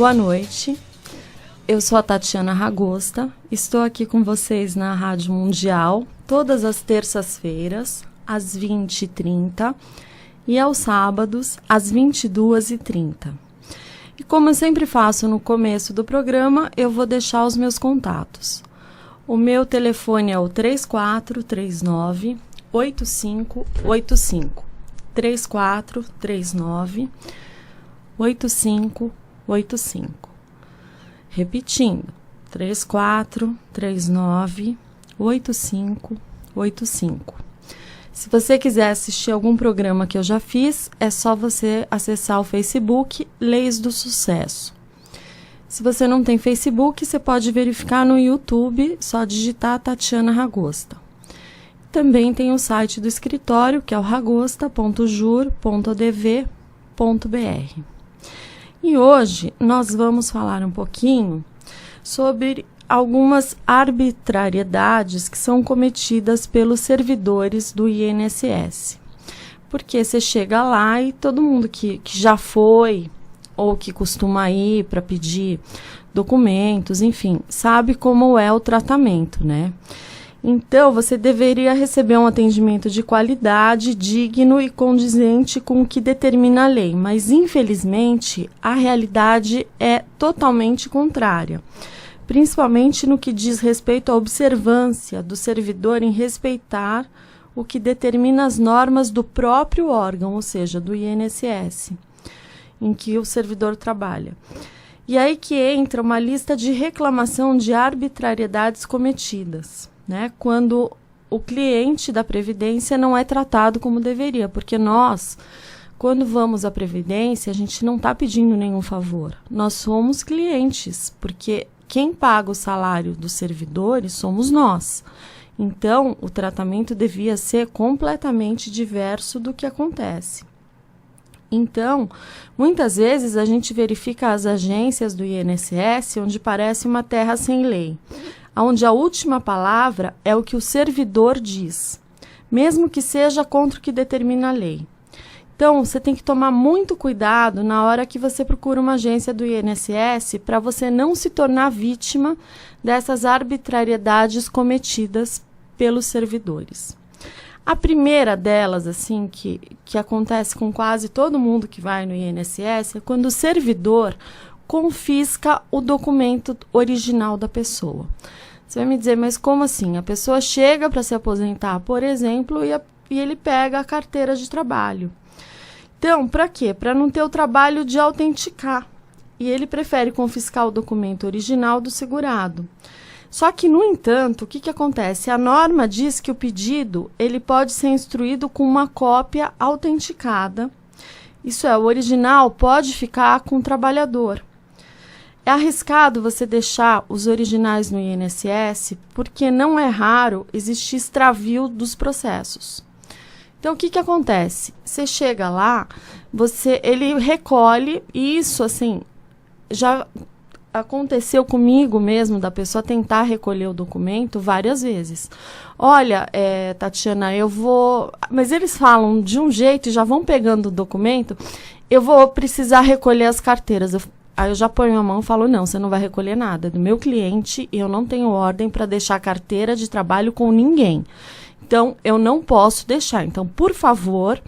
Boa noite, eu sou a Tatiana Ragosta, estou aqui com vocês na Rádio Mundial, todas as terças-feiras, às 20h30 e aos sábados, às 22h30. E como eu sempre faço no começo do programa, eu vou deixar os meus contatos. O meu telefone é o 3439-8585. 3439-8585. Repetindo, 3439-8585. Se você quiser assistir algum programa que eu já fiz, é só você acessar o Facebook Leis do Sucesso. Se você não tem Facebook, você pode verificar no YouTube, só digitar Tatiana Ragosta. Também tem o site do escritório, que é o ragosta.jur.adv.br. E hoje nós vamos falar um pouquinho sobre algumas arbitrariedades que são cometidas pelos servidores do INSS. Porque você chega lá e todo mundo que já foi ou que costuma ir para pedir documentos, enfim, sabe como é o tratamento, né? Então, você deveria receber um atendimento de qualidade, digno e condizente com o que determina a lei. Mas, infelizmente, a realidade é totalmente contrária. Principalmente no que diz respeito à observância do servidor em respeitar o que determina as normas do próprio órgão, ou seja, do INSS, em que o servidor trabalha. E aí que entra uma lista de reclamação de arbitrariedades cometidas, né? Quando o cliente da Previdência não é tratado como deveria, porque nós, quando vamos à Previdência, a gente não está pedindo nenhum favor. Nós somos clientes, porque quem paga o salário dos servidores somos nós. Então, o tratamento devia ser completamente diverso do que acontece. Então, muitas vezes a gente verifica as agências do INSS onde parece uma terra sem lei, onde a última palavra é o que o servidor diz, mesmo que seja contra o que determina a lei. Então, você tem que tomar muito cuidado na hora que você procura uma agência do INSS para você não se tornar vítima dessas arbitrariedades cometidas pelos servidores. A primeira delas, assim, que acontece com quase todo mundo que vai no INSS, é quando o servidor confisca o documento original da pessoa. Você vai me dizer, mas como assim? A pessoa chega para se aposentar, por exemplo, e ele pega a carteira de trabalho. Então, para quê? Para não ter o trabalho de autenticar. E ele prefere confiscar o documento original do segurado. Só que, no entanto, o que acontece? A norma diz que o pedido ele pode ser instruído com uma cópia autenticada. Isso é, o original pode ficar com o trabalhador. É arriscado você deixar os originais no INSS porque não é raro existir extravio dos processos. Então, o que acontece? Você chega lá, ele recolhe, e isso, assim, já aconteceu comigo mesmo, da pessoa tentar recolher o documento várias vezes. Olha, Tatiana, eu vou... Mas eles falam de um jeito e já vão pegando o documento, eu vou precisar recolher as carteiras. Aí eu já ponho a mão e falo, não, você não vai recolher nada. Do meu cliente, eu não tenho ordem para deixar carteira de trabalho com ninguém. Então, eu não posso deixar. Então, por favor,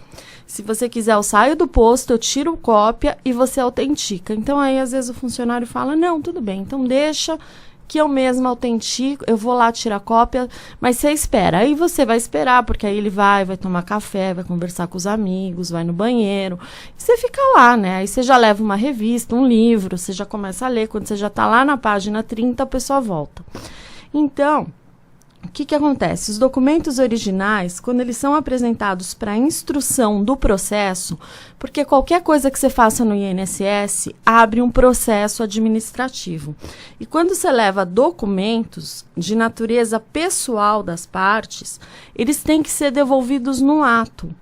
se você quiser, eu saio do posto, eu tiro cópia e você autentica. Então, aí, às vezes, o funcionário fala, não, tudo bem, então deixa que eu mesma autentico, eu vou lá tirar cópia, mas você espera. Aí você vai esperar, porque aí ele vai tomar café, vai conversar com os amigos, vai no banheiro. E você fica lá, né? Aí você já leva uma revista, um livro, você já começa a ler. Quando você já está lá na página 30, a pessoa volta. Então, o que acontece? Os documentos originais, quando eles são apresentados para instrução do processo, porque qualquer coisa que você faça no INSS abre um processo administrativo. E quando você leva documentos de natureza pessoal das partes, eles têm que ser devolvidos no ato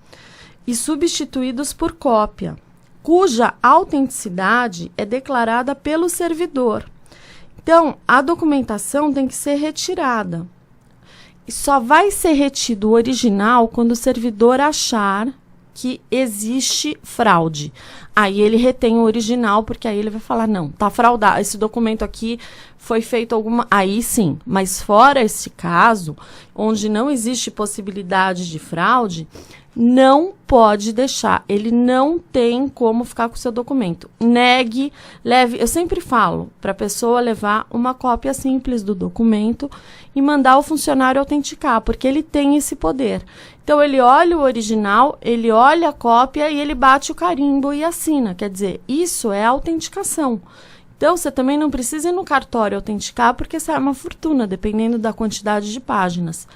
e substituídos por cópia, cuja autenticidade é declarada pelo servidor. Então, a documentação tem que ser retirada. E só vai ser retido o original quando o servidor achar que existe fraude. Aí ele retém o original, porque aí ele vai falar, não, tá fraudado, esse documento aqui foi feito alguma... Aí sim, mas fora esse caso, onde não existe possibilidade de fraude, não pode deixar, ele não tem como ficar com o seu documento. Negue, leve, eu sempre falo para a pessoa levar uma cópia simples do documento e mandar o funcionário autenticar, porque ele tem esse poder. Então ele olha o original, ele olha a cópia e ele bate o carimbo e assina, quer dizer, isso é autenticação. Então você também não precisa ir no cartório autenticar, porque isso é uma fortuna, dependendo da quantidade de páginas.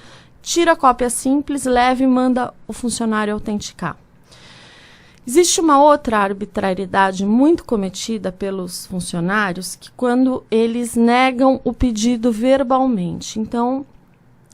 Tira a cópia simples, leva e manda o funcionário autenticar. Existe uma outra arbitrariedade muito cometida pelos funcionários, que quando eles negam o pedido verbalmente. Então,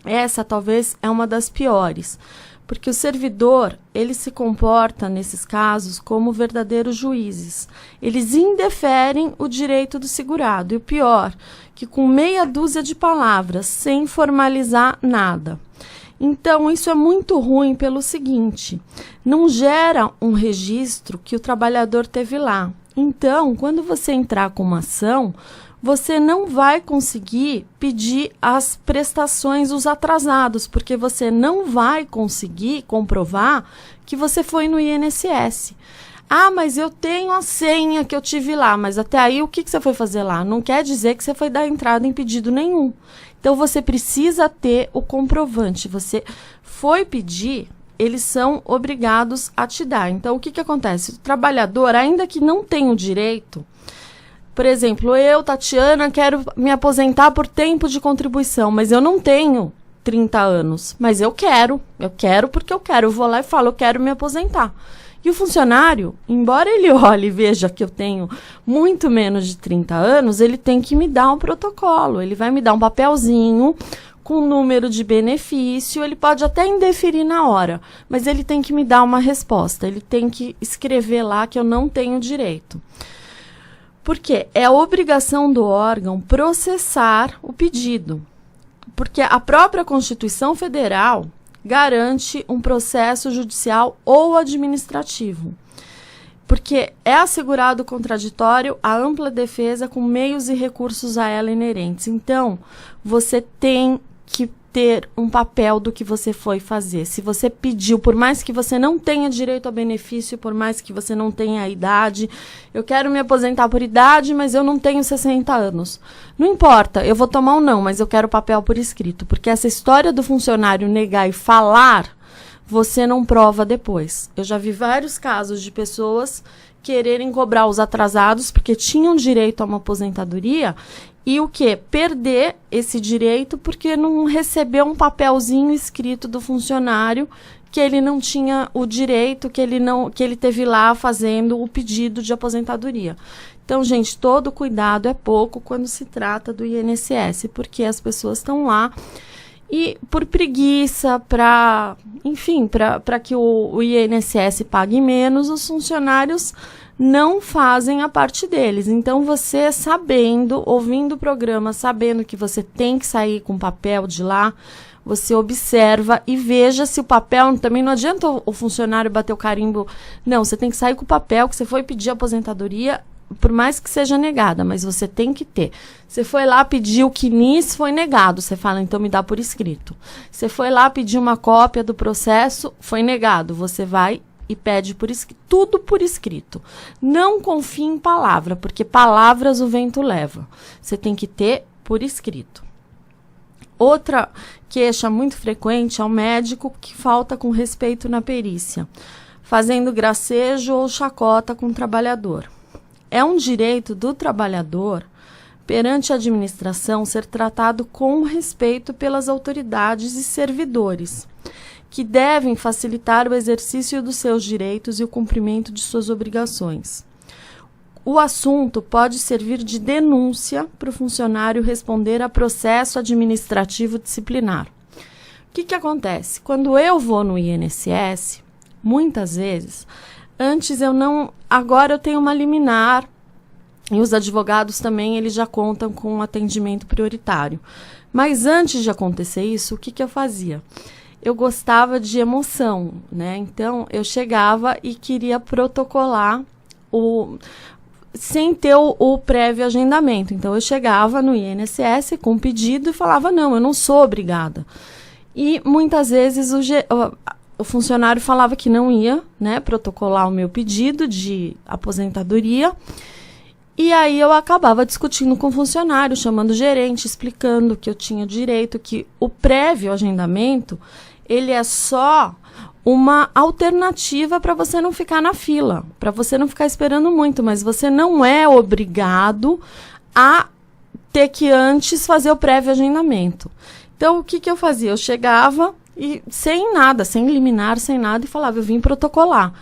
essa talvez é uma das piores, porque o servidor, ele se comporta, nesses casos, como verdadeiros juízes. Eles indeferem o direito do segurado. E o pior, que com meia dúzia de palavras, sem formalizar nada. Então, isso é muito ruim pelo seguinte, não gera um registro que o trabalhador teve lá. Então, quando você entrar com uma ação, você não vai conseguir pedir as prestações, os atrasados, porque você não vai conseguir comprovar que você foi no INSS. Ah, mas eu tenho a senha que eu tive lá, mas até aí o que você foi fazer lá? Não quer dizer que você foi dar entrada em pedido nenhum. Então, você precisa ter o comprovante. Você foi pedir, eles são obrigados a te dar. Então, o que acontece? O trabalhador, ainda que não tenha o direito, por exemplo, eu, Tatiana, quero me aposentar por tempo de contribuição, mas eu não tenho 30 anos, mas eu quero porque eu quero. Eu vou lá e falo, eu quero me aposentar. E o funcionário, embora ele olhe e veja que eu tenho muito menos de 30 anos, ele tem que me dar um protocolo. Ele vai me dar um papelzinho com número de benefício, ele pode até indeferir na hora, mas ele tem que me dar uma resposta. Ele tem que escrever lá que eu não tenho direito. Porque é a obrigação do órgão processar o pedido. Porque a própria Constituição Federal garante um processo judicial ou administrativo. Porque é assegurado o contraditório, a ampla defesa com meios e recursos a ela inerentes. Então, você tem que ter um papel do que você foi fazer. Se você pediu, por mais que você não tenha direito a benefício, por mais que você não tenha a idade, eu quero me aposentar por idade, mas eu não tenho 60 anos. Não importa, eu vou tomar um não, mas eu quero papel por escrito, porque essa história do funcionário negar e falar, você não prova depois. Eu já vi vários casos de pessoas quererem cobrar os atrasados porque tinham direito a uma aposentadoria e o quê? Perder esse direito porque não recebeu um papelzinho escrito do funcionário que ele não tinha o direito, que ele teve lá fazendo o pedido de aposentadoria. Então, gente, todo cuidado é pouco quando se trata do INSS, porque as pessoas estão lá e por preguiça, para que o INSS pague menos, os funcionários não fazem a parte deles. Então, você sabendo, ouvindo o programa, sabendo que você tem que sair com papel de lá, você observa e veja se o papel... Também não adianta o funcionário bater o carimbo. Não, você tem que sair com o papel que você foi pedir aposentadoria, por mais que seja negada, mas você tem que ter. Você foi lá pedir o CNIS, foi negado. Você fala, então me dá por escrito. Você foi lá pedir uma cópia do processo, foi negado. Você vai e pede por escrito, tudo por escrito. Não confie em palavra, porque palavras o vento leva. Você tem que ter por escrito. Outra queixa muito frequente é o médico que falta com respeito na perícia, fazendo gracejo ou chacota com o trabalhador. É um direito do trabalhador, perante a administração, ser tratado com respeito pelas autoridades e servidores, que devem facilitar o exercício dos seus direitos e o cumprimento de suas obrigações. O assunto pode servir de denúncia para o funcionário responder a processo administrativo disciplinar. O que acontece? Quando eu vou no INSS, muitas vezes, antes eu não... Agora eu tenho uma liminar, e os advogados também, eles já contam com um atendimento prioritário. Mas antes de acontecer isso, o que eu fazia? eu gostava de emoção, né? Então, eu chegava e queria protocolar sem ter o prévio agendamento. Então, eu chegava no INSS com um pedido e falava, não, eu não sou obrigada. E, muitas vezes, o funcionário falava que não ia, né, protocolar o meu pedido de aposentadoria. E aí eu acabava discutindo com o funcionário, chamando o gerente, explicando que eu tinha direito, que o prévio agendamento, ele é só uma alternativa para você não ficar na fila, para você não ficar esperando muito, mas você não é obrigado a ter que antes fazer o prévio agendamento. Então, o que eu fazia? Eu chegava e sem nada, sem liminar, sem nada, e falava, eu vim protocolar.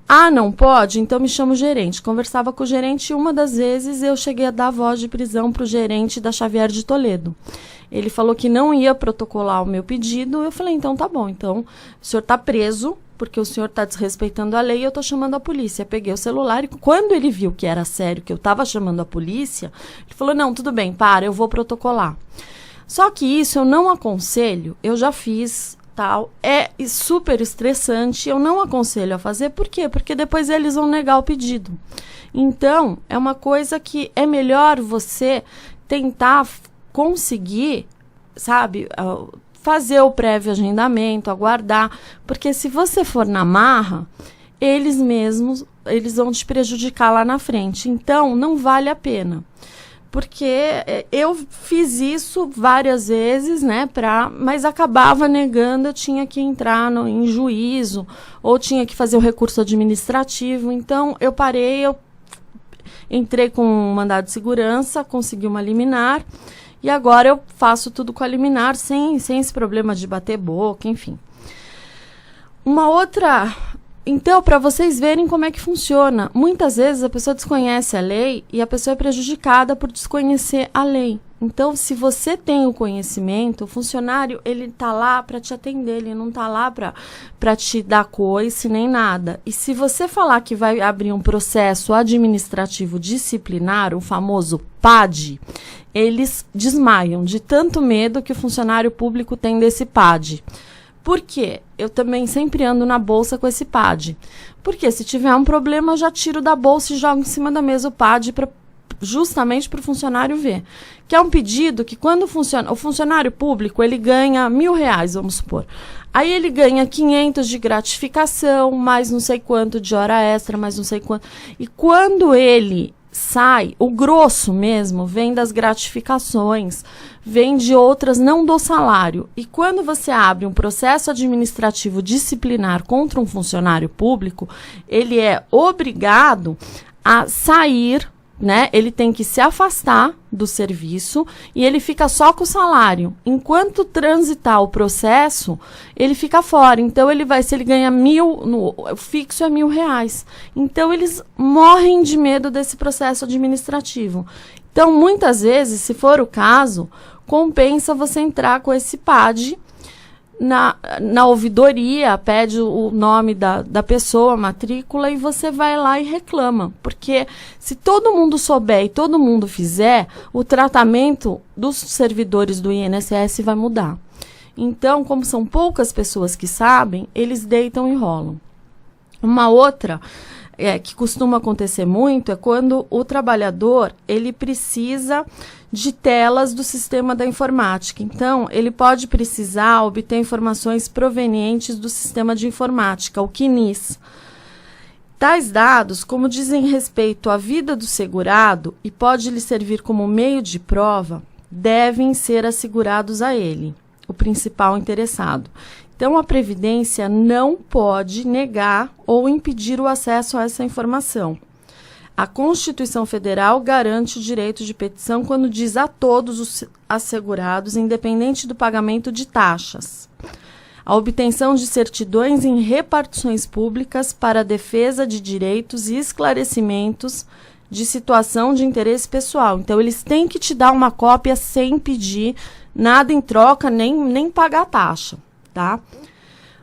Ah, não pode? Então me chama o gerente. Conversava com o gerente e uma das vezes eu cheguei a dar voz de prisão para o gerente da Xavier de Toledo. Ele falou que não ia protocolar o meu pedido. Eu falei, então tá bom. Então o senhor está preso porque o senhor está desrespeitando a lei e eu estou chamando a polícia. Peguei o celular e quando ele viu que era sério, que eu estava chamando a polícia, ele falou, não, tudo bem, para, eu vou protocolar. Só que isso eu não aconselho, eu já fiz... Tal, é super estressante, eu não aconselho a fazer, por quê? Porque depois eles vão negar o pedido. Então, é uma coisa que é melhor você tentar conseguir, sabe, fazer o prévio agendamento, aguardar, porque se você for na marra, eles mesmos, eles vão te prejudicar lá na frente, então não vale a pena. Porque eu fiz isso várias vezes, né, mas acabava negando, eu tinha que entrar em juízo, ou tinha que fazer o recurso administrativo. Então, eu parei, eu entrei com um mandado de segurança, consegui uma liminar, e agora eu faço tudo com a liminar, sem esse problema de bater boca, enfim. Uma outra... Então, para vocês verem como é que funciona, muitas vezes a pessoa desconhece a lei e a pessoa é prejudicada por desconhecer a lei. Então, se você tem o conhecimento, o funcionário, ele está lá para te atender, ele não está lá para te dar coice nem nada. E se você falar que vai abrir um processo administrativo disciplinar, o famoso PAD, eles desmaiam de tanto medo que o funcionário público tem desse PAD. Por quê? Eu também sempre ando na bolsa com esse PAD. Porque se tiver um problema, eu já tiro da bolsa e jogo em cima da mesa o PAD justamente para o funcionário ver. Que é um pedido que quando o funcionário público, ele ganha R$1.000, vamos supor. Aí ele ganha 500 de gratificação, mais não sei quanto de hora extra, mais não sei quanto. E quando ele sai, o grosso mesmo, vem das gratificações, vem de outras, não do salário. E quando você abre um processo administrativo disciplinar contra um funcionário público, ele é obrigado a sair, né? Ele tem que se afastar do serviço e ele fica só com o salário. Enquanto transitar o processo, ele fica fora. Então, se ele ganha 1.000, o fixo é R$1.000. Então, eles morrem de medo desse processo administrativo. Então, muitas vezes, se for o caso, compensa você entrar com esse PAD na ouvidoria, pede o nome da pessoa, a matrícula, e você vai lá e reclama. Porque se todo mundo souber e todo mundo fizer, o tratamento dos servidores do INSS vai mudar. Então, como são poucas pessoas que sabem, eles deitam e rolam. Uma outra que costuma acontecer muito é quando o trabalhador ele precisa de telas do sistema da informática. Então, ele pode precisar obter informações provenientes do sistema de informática, o CNIS. Tais dados, como dizem respeito à vida do segurado e pode lhe servir como meio de prova, devem ser assegurados a ele, o principal interessado. Então, a Previdência não pode negar ou impedir o acesso a essa informação. A Constituição Federal garante o direito de petição quando diz a todos os assegurados, independente do pagamento de taxas, a obtenção de certidões em repartições públicas para a defesa de direitos e esclarecimentos de situação de interesse pessoal. Então, eles têm que te dar uma cópia sem pedir nada em troca, nem pagar taxa, tá?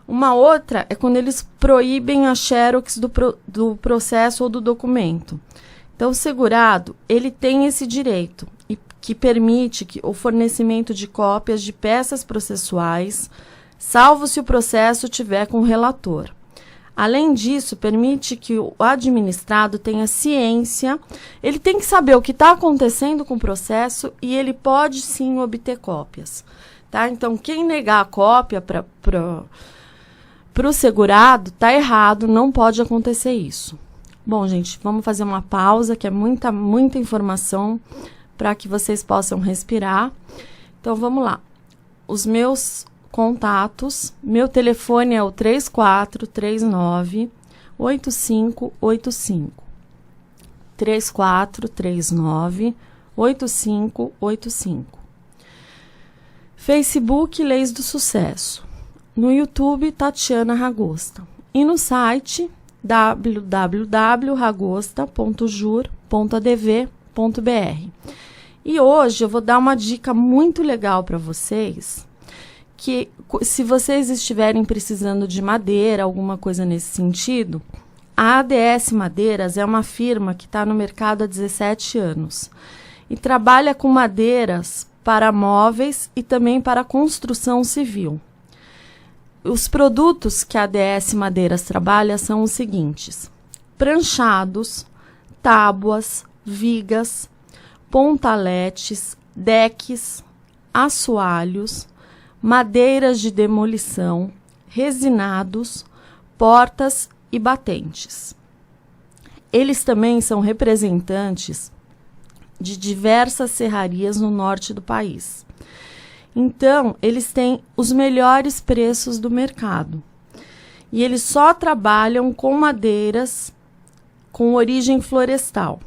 Uma outra é quando eles proíbem a xerox do processo ou do documento. Então, o segurado, ele tem esse direito, que permite o fornecimento de cópias de peças processuais, salvo se o processo tiver com o relator. Além disso, permite que o administrado tenha ciência, ele tem que saber o que está acontecendo com o processo e ele pode sim obter cópias. Tá? Então, quem negar a cópia para o segurado, está errado, não pode acontecer isso. Bom, gente, vamos fazer uma pausa, que é muita informação para que vocês possam respirar. Então, vamos lá. Os meus contatos, meu telefone é o 3439-8585. 3439-8585. Facebook Leis do Sucesso. No YouTube, Tatiana Ragosta. E no site www.ragosta.jur.adv.br. E hoje eu vou dar uma dica muito legal para vocês, que se vocês estiverem precisando de madeira, alguma coisa nesse sentido, a ADS Madeiras é uma firma que está no mercado há 17 anos e trabalha com madeiras para móveis e também para construção civil. Os produtos que a ADS Madeiras trabalha são os seguintes: pranchados, tábuas, vigas, pontaletes, decks, assoalhos, madeiras de demolição, resinados, portas e batentes. Eles também são representantes de diversas serrarias no norte do país. Então, eles têm os melhores preços do mercado. E eles só trabalham com madeiras com origem florestal.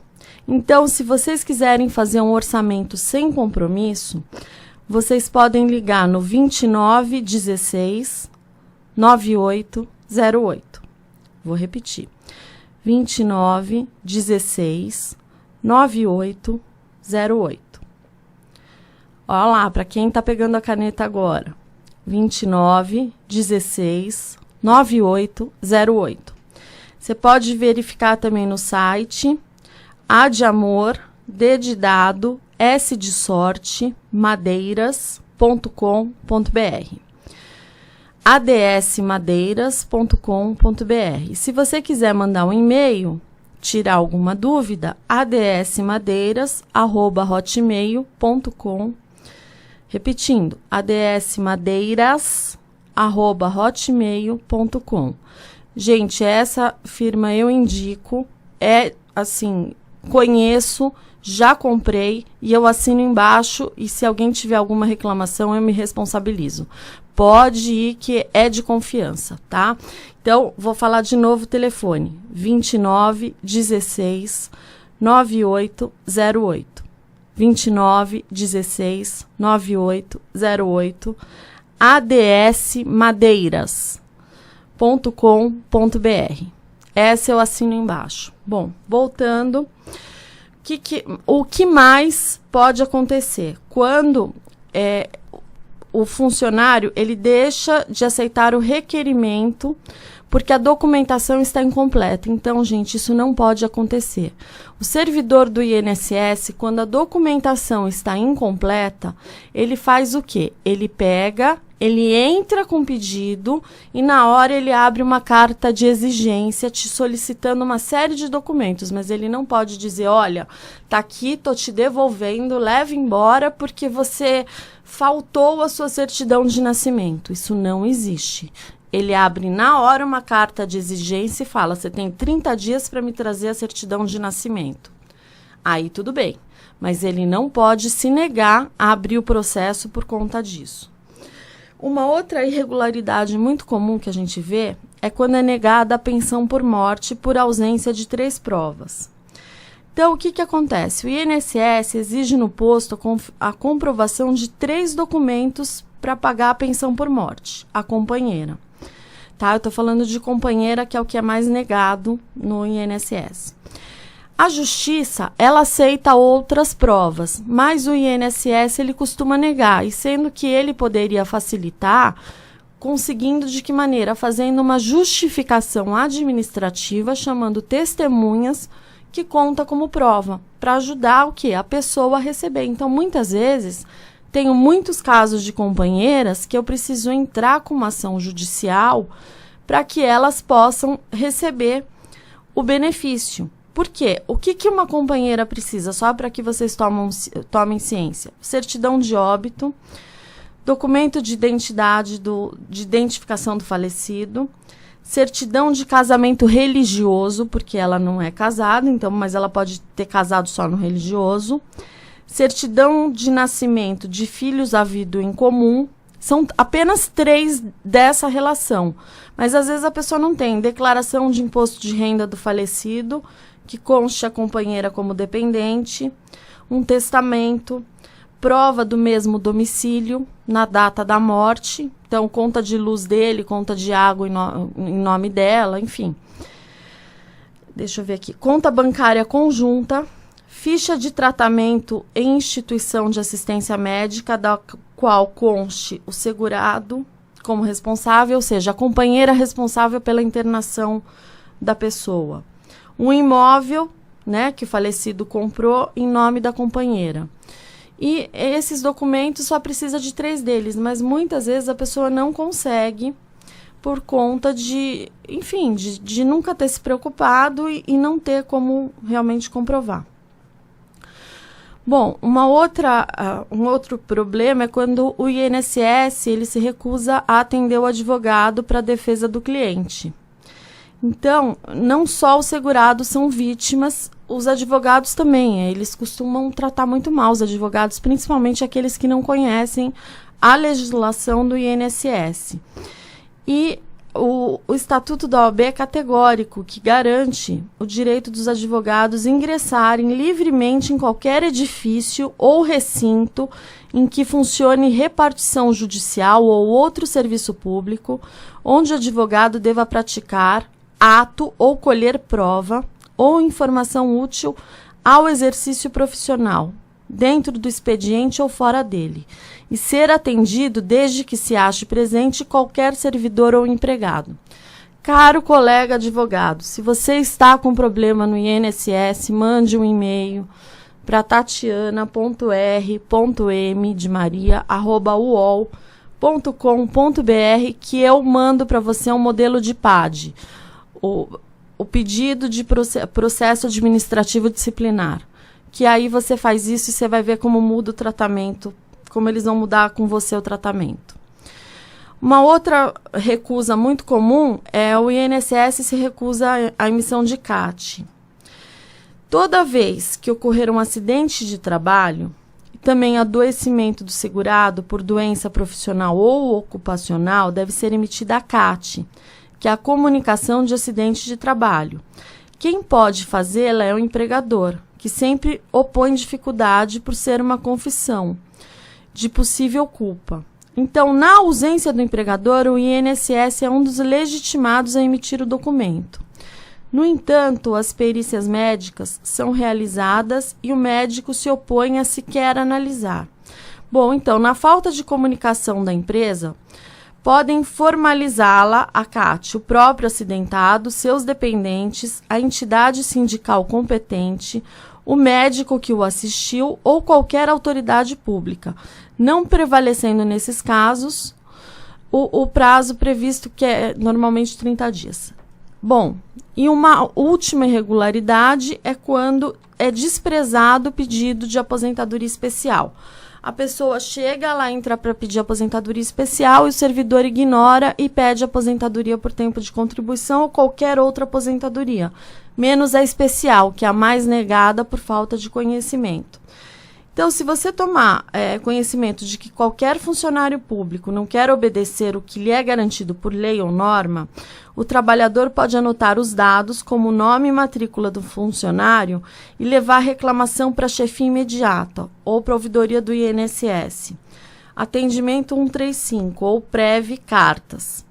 Então, se vocês quiserem fazer um orçamento sem compromisso, vocês podem ligar no 2916 9808. Vou repetir. 2916 9808. Olha lá, para quem está pegando a caneta agora. 2916 9808. Você pode verificar também no site A de amor, D de dado, S de sorte, madeiras.com.br. adsmadeiras.com.br. Se você quiser mandar um e-mail, tirar alguma dúvida, adsmadeiras@hotmail.com. Repetindo, adsmadeiras@hotmail.com. Gente, essa firma eu indico, é assim, conheço, já comprei e eu assino embaixo, e se alguém tiver alguma reclamação, eu me responsabilizo. Pode ir, que é de confiança, tá? Então, vou falar de novo o telefone, 2916 9808. 2916 9808, adsmadeiras.com.br. Essa eu assino embaixo. Bom, voltando, o que mais pode acontecer? Quando o funcionário ele deixa de aceitar o requerimento porque a documentação está incompleta. Então, gente, isso não pode acontecer. O servidor do INSS, quando a documentação está incompleta, ele faz o quê? Ele entra com o pedido e na hora ele abre uma carta de exigência te solicitando uma série de documentos, mas ele não pode dizer, olha, tá aqui, tô te devolvendo, leve embora porque você faltou a sua certidão de nascimento. Isso não existe. Ele abre na hora uma carta de exigência e fala, você tem 30 dias para me trazer a certidão de nascimento. Aí tudo bem, mas ele não pode se negar a abrir o processo por conta disso. Uma outra irregularidade muito comum que a gente vê é quando é negada a pensão por morte por ausência de 3 provas. Então, o que acontece? O INSS exige no posto a comprovação de 3 documentos para pagar a pensão por morte, a companheira. Tá? Eu estou falando de companheira, que é o que é mais negado no INSS. A Justiça, ela aceita outras provas, mas o INSS ele costuma negar, e sendo que ele poderia facilitar, conseguindo de que maneira? Fazendo uma justificação administrativa, chamando testemunhas que conta como prova, para ajudar o quê? A pessoa a receber. Então, muitas vezes, tenho muitos casos de companheiras que eu preciso entrar com uma ação judicial para que elas possam receber o benefício. Por quê? O que uma companheira precisa, só para que vocês tomem ciência? Certidão de óbito, documento de identidade de identificação do falecido, certidão de casamento religioso, porque ela não é casada, então, mas ela pode ter casado só no religioso, certidão de nascimento de filhos havido em comum. São apenas 3 dessa relação, mas às vezes a pessoa não tem declaração de imposto de renda do falecido, que conste a companheira como dependente, um testamento, prova do mesmo domicílio na data da morte, então conta de luz dele, conta de água em nome dela, enfim. Deixa eu ver aqui. Conta bancária conjunta, ficha de tratamento em instituição de assistência médica, da qual conste o segurado como responsável, ou seja, a companheira responsável pela internação da pessoa. Um imóvel, né, que o falecido comprou em nome da companheira. E esses documentos só precisa de 3 deles, mas muitas vezes a pessoa não consegue por conta de, enfim, de nunca ter se preocupado e não ter como realmente comprovar. Bom, um outro problema é quando o INSS ele se recusa a atender o advogado para a defesa do cliente. Então, não só os segurados são vítimas, os advogados também. Eles costumam tratar muito mal os advogados, principalmente aqueles que não conhecem a legislação do INSS. E o Estatuto da OAB é categórico, que garante o direito dos advogados ingressarem livremente em qualquer edifício ou recinto em que funcione repartição judicial ou outro serviço público, onde o advogado deva praticar ato ou colher prova ou informação útil ao exercício profissional, dentro do expediente ou fora dele, e ser atendido desde que se ache presente qualquer servidor ou empregado. Caro colega advogado, se você está com problema no INSS, mande um e-mail para tatiana.r.maria@uol.com.br que eu mando para você um modelo de PAD. O pedido de processo administrativo disciplinar, que aí você faz isso e você vai ver como muda o tratamento, como eles vão mudar com você o tratamento. Uma outra recusa muito comum é o INSS se recusa à emissão de CAT. Toda vez que ocorrer um acidente de trabalho, e também adoecimento do segurado por doença profissional ou ocupacional, deve ser emitida a CAT, que é a comunicação de acidente de trabalho. Quem pode fazê-la é o empregador, que sempre opõe dificuldade por ser uma confissão de possível culpa. Então, na ausência do empregador, o INSS é um dos legitimados a emitir o documento. No entanto, as perícias médicas são realizadas e o médico se opõe a sequer analisar. Bom, então, na falta de comunicação da empresa, podem formalizá-la a CAT, o próprio acidentado, seus dependentes, a entidade sindical competente, o médico que o assistiu ou qualquer autoridade pública, não prevalecendo nesses casos o prazo previsto, que é normalmente 30 dias. Bom, e uma última irregularidade é quando é desprezado o pedido de aposentadoria especial. A pessoa chega, ela entra para pedir aposentadoria especial e o servidor ignora e pede aposentadoria por tempo de contribuição ou qualquer outra aposentadoria, menos a especial, que é a mais negada por falta de conhecimento. Então, se você tomar conhecimento de que qualquer funcionário público não quer obedecer o que lhe é garantido por lei ou norma, o trabalhador pode anotar os dados como nome e matrícula do funcionário e levar reclamação para a chefia imediata ou para a ouvidoria do INSS. Atendimento 135 ou prévio cartas.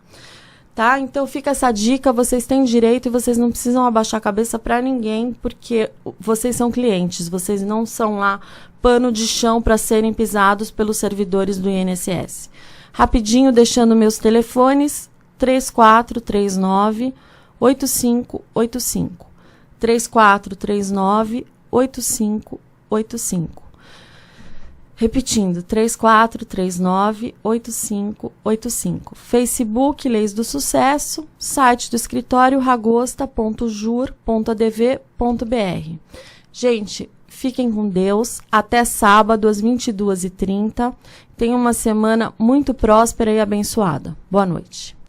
Tá? Então fica essa dica, vocês têm direito e vocês não precisam abaixar a cabeça para ninguém, porque vocês são clientes, vocês não são lá pano de chão para serem pisados pelos servidores do INSS. Rapidinho, deixando meus telefones, 3439-8585. 3439-8585. Repetindo, 3439-8585. Facebook, Leis do Sucesso, site do escritório ragosta.jur.adv.br. Gente, fiquem com Deus. Até sábado, às 22h30. Tenham uma semana muito próspera e abençoada. Boa noite.